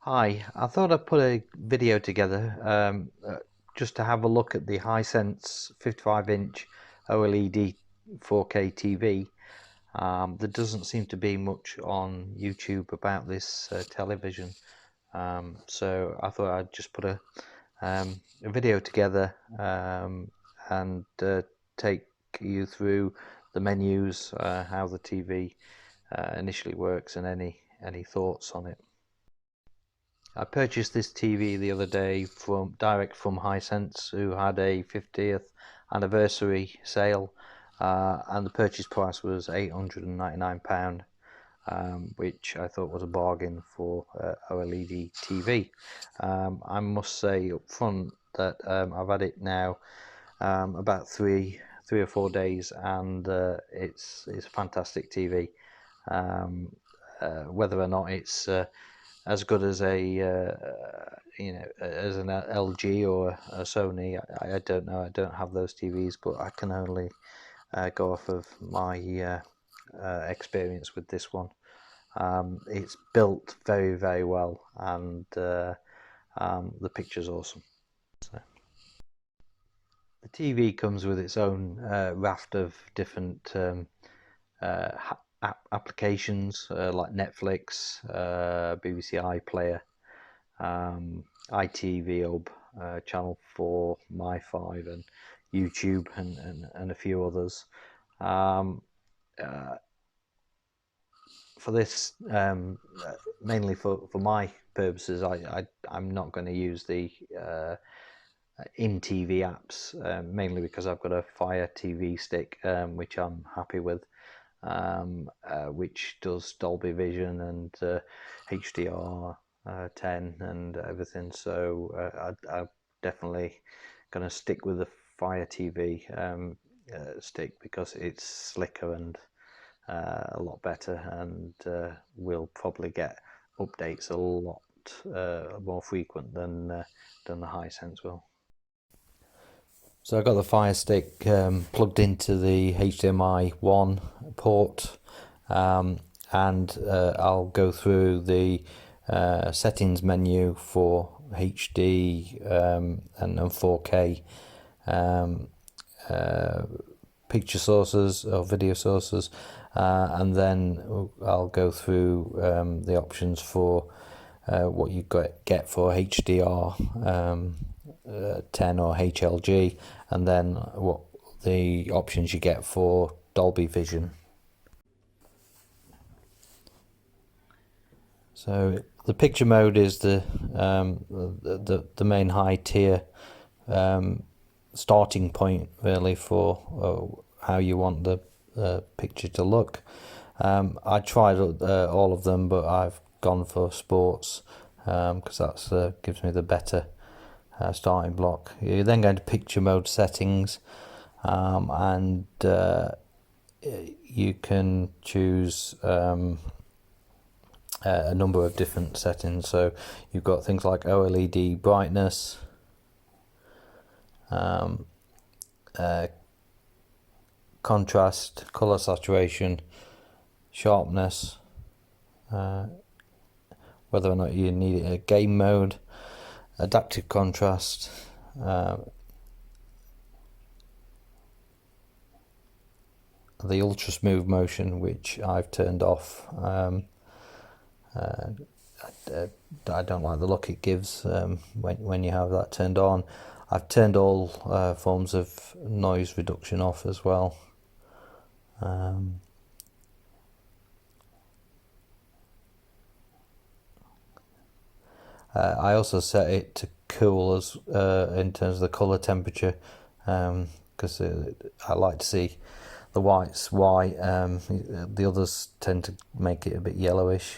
Hi, I thought I'd put a video together just to have a look at the Hisense 55-inch OLED 4K TV. There doesn't seem to be much on YouTube about this television, so I thought I'd just put a video together and take you through the menus, how the TV initially works, and any thoughts on it. I purchased this TV the other day direct from Hisense, who had a 50th anniversary sale, and the purchase price was £899, which I thought was a bargain for OLED TV. I must say up front that I've had it now about three or 4 days, and it's a fantastic TV. Whether or not it's as good as as an LG or a Sony, I don't know. I don't have those TVs, but I can only go off of my experience with this one. It's built very well, and the picture's awesome. So the TV comes with its own raft of different applications like Netflix, BBC iPlayer, ITV Channel 4, My5, and YouTube, and a few others. For this, mainly for my purposes, I'm not going to use the in-TV apps, mainly because I've got a Fire TV stick, which I'm happy with. Which does Dolby Vision and HDR 10 and everything, so I'm definitely going to stick with the Fire TV stick because it's slicker and a lot better, and we'll probably get updates a lot more frequent than the Hisense will. So I got the Fire Stick plugged into the HDMI 1 port, and I'll go through the settings menu for HD and 4K picture sources or video sources, and then I'll go through the options for what you get for HDR 10 or HLG, and then what the options you get for Dolby Vision. So the picture mode is the main high tier starting point really for how you want the picture to look. I tried all of them, but I've gone for sports because that gives me the better starting block. You then go into picture mode settings, and you can choose a number of different settings. So you've got things like OLED brightness, contrast, color saturation, sharpness, whether or not you need a game mode, adaptive contrast, the ultra smooth motion, which I've turned off. I don't like the look it gives when you have that turned on. I've turned all forms of noise reduction off as well. I also set it to cool as in terms of the color temperature, because I like to see the whites white. The others tend to make it a bit yellowish.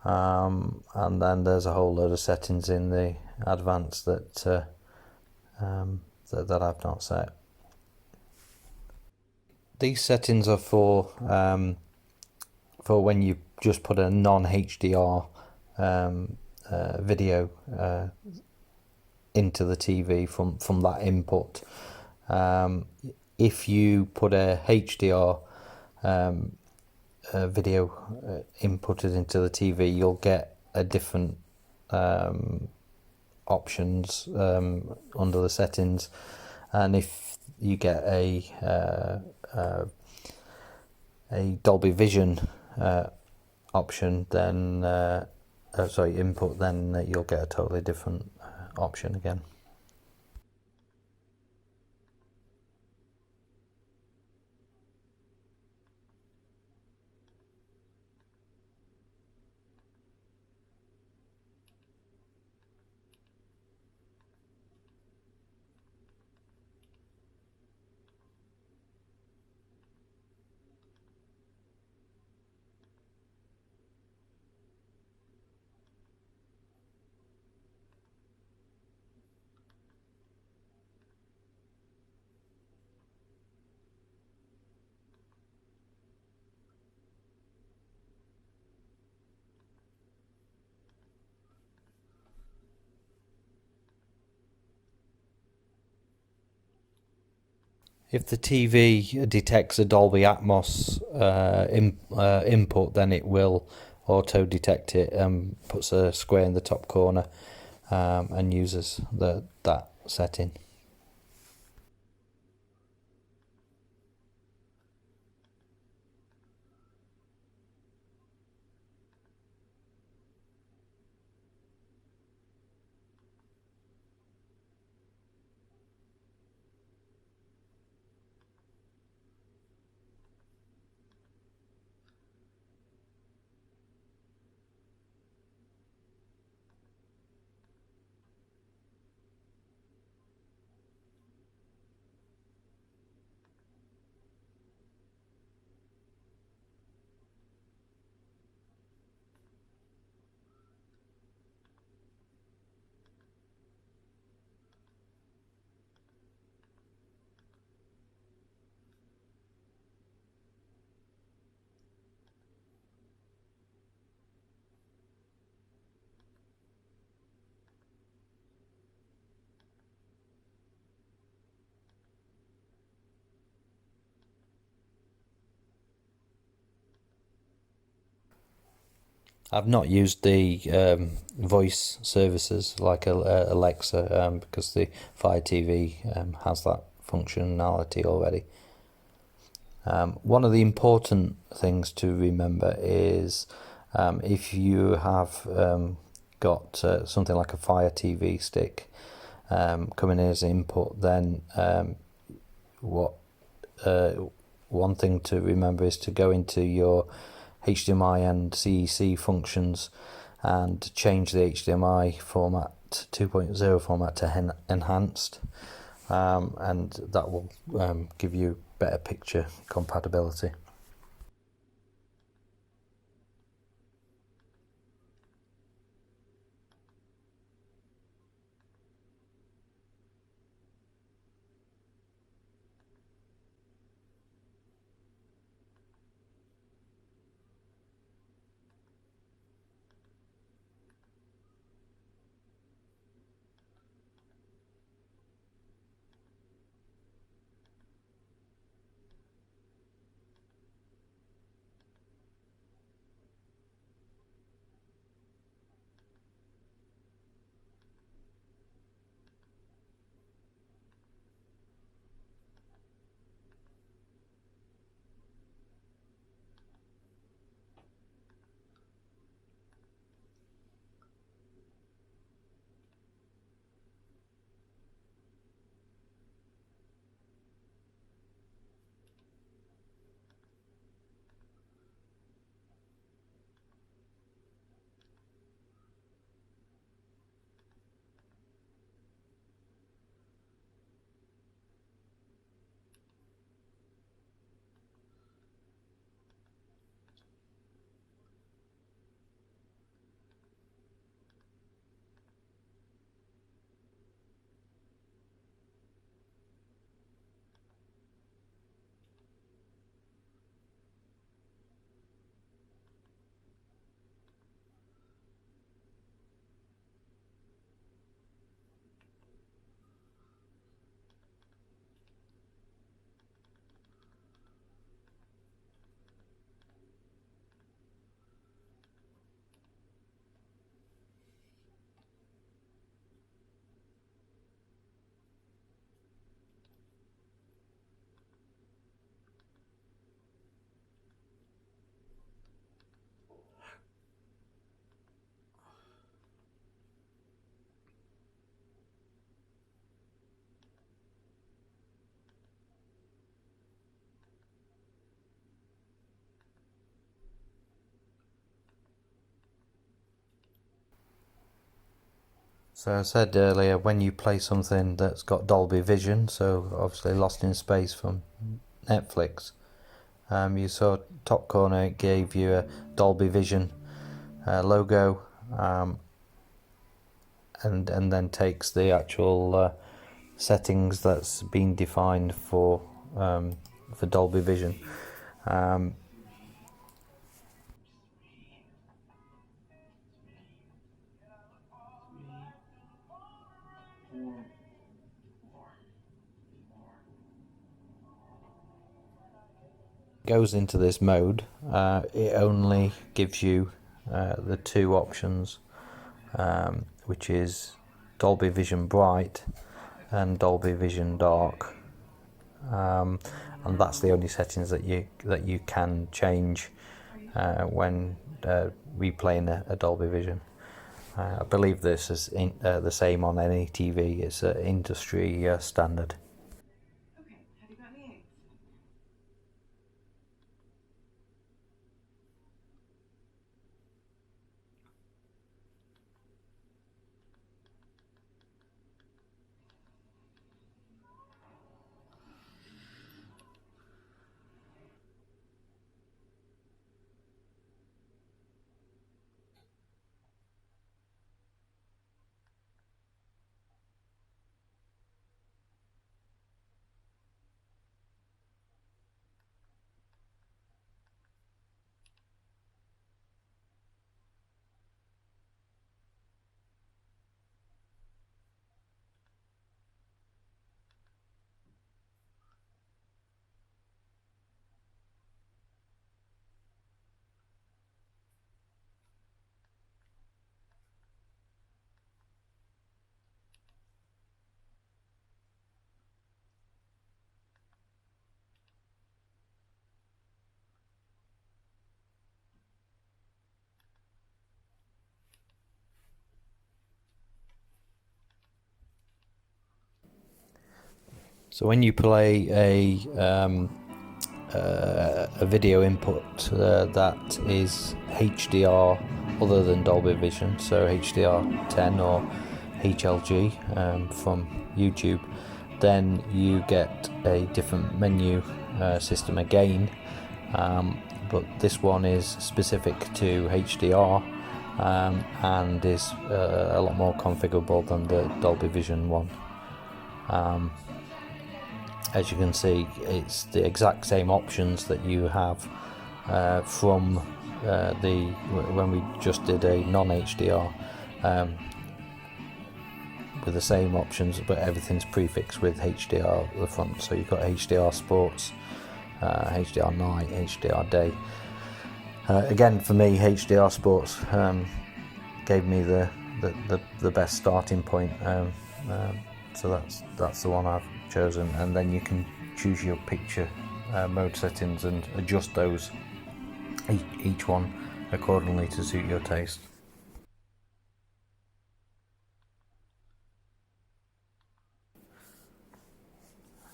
And then there's a whole load of settings in the advanced that I've not set. These settings are for when you just put a non-HDR video into the TV from that input. If you put a HDR video inputted into the TV, you'll get a different options under the settings, and if you get a Dolby Vision option, then input, then you'll get a totally different option again. If the TV detects a Dolby Atmos input, then it will auto detect it and puts a square in the top corner and uses that setting. I've not used the voice services like Alexa because the Fire TV has that functionality already. One of the important things to remember is if you have got something like a Fire TV stick coming in as input, then one thing to remember is to go into your HDMI and CEC functions and change the HDMI format 2.0 format to enhanced, and that will give you better picture compatibility. So I said earlier, when you play something that's got Dolby Vision, so obviously Lost in Space from Netflix, you saw top corner it gave you a Dolby Vision logo, and then takes the actual settings that's been defined for Dolby Vision. Goes into this mode, it only gives you the two options, which is Dolby Vision Bright and Dolby Vision Dark, and that's the only settings that you can change when replaying a Dolby Vision. I believe this is the same on any TV. It's an industry standard. So when you play a video input that is HDR other than Dolby Vision, so HDR10 or HLG from YouTube, then you get a different menu system again, but this one is specific to HDR and is a lot more configurable than the Dolby Vision one. As you can see, it's the exact same options that you have from when we just did a non-HDR, with the same options, but everything's prefixed with HDR at the front. So you've got HDR Sports, HDR Night, HDR Day. Again, for me, HDR Sports gave me the best starting point. So that's the one I've chosen, and then you can choose your picture mode settings and adjust those, each one accordingly to suit your taste.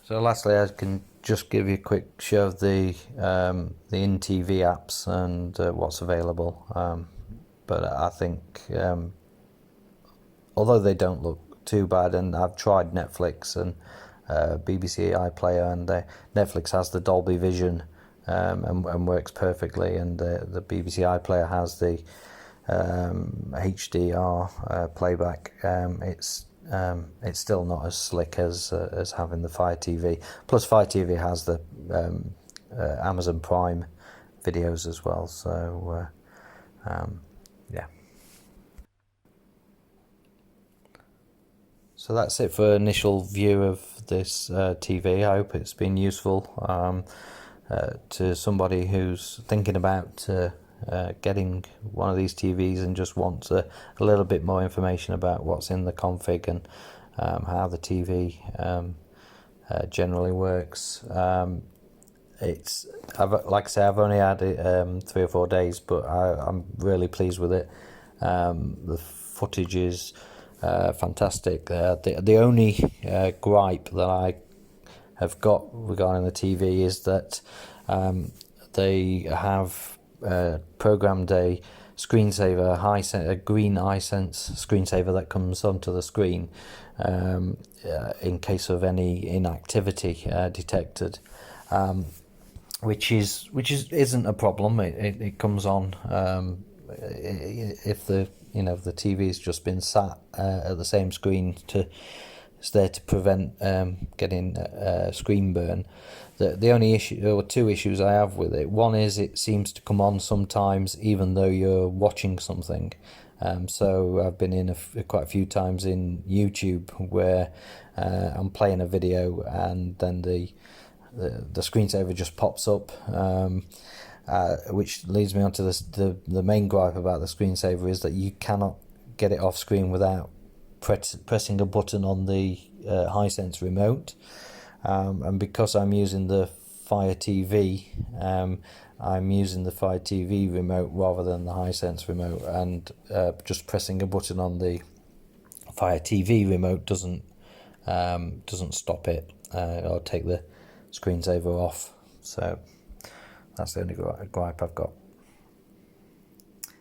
So lastly, I can just give you a quick show of the in-TV apps and what's available, but I think although they don't look too bad, and I've tried Netflix and BBC iPlayer, and Netflix has the Dolby Vision and works perfectly, and the BBC iPlayer has the HDR playback. It's still not as slick as having the Fire TV. Plus, Fire TV has the Amazon Prime videos as well. So yeah. So that's it for initial view of this TV. I hope it's been useful to somebody who's thinking about getting one of these TVs and just wants a little bit more information about what's in the config and how the TV generally works. Like I say, I've only had it 3 or 4 days, but I'm really pleased with it. The footage is fantastic. The only gripe that I have got regarding the TV is that they have programmed a screensaver, a green Hisense screensaver that comes onto the screen in case of any inactivity detected, which isn't a problem. It comes on if the the TV's just been sat at the same screen it's there to prevent getting screen burn. The only issue, or two issues I have with it, one is it seems to come on sometimes even though you're watching something. So I've been in quite a few times in YouTube where I'm playing a video and then the screensaver just pops up, which leads me on to the main gripe about the screensaver is that you cannot get it off screen without pressing a button on the Hisense remote, and because I'm using the Fire TV, I'm using the Fire TV remote rather than the Hisense remote, and just pressing a button on the Fire TV remote doesn't stop it or take the screensaver off. So that's the only gripe I've got.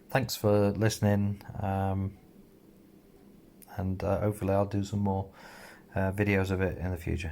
Thanks for listening, and hopefully I'll do some more videos of it in the future.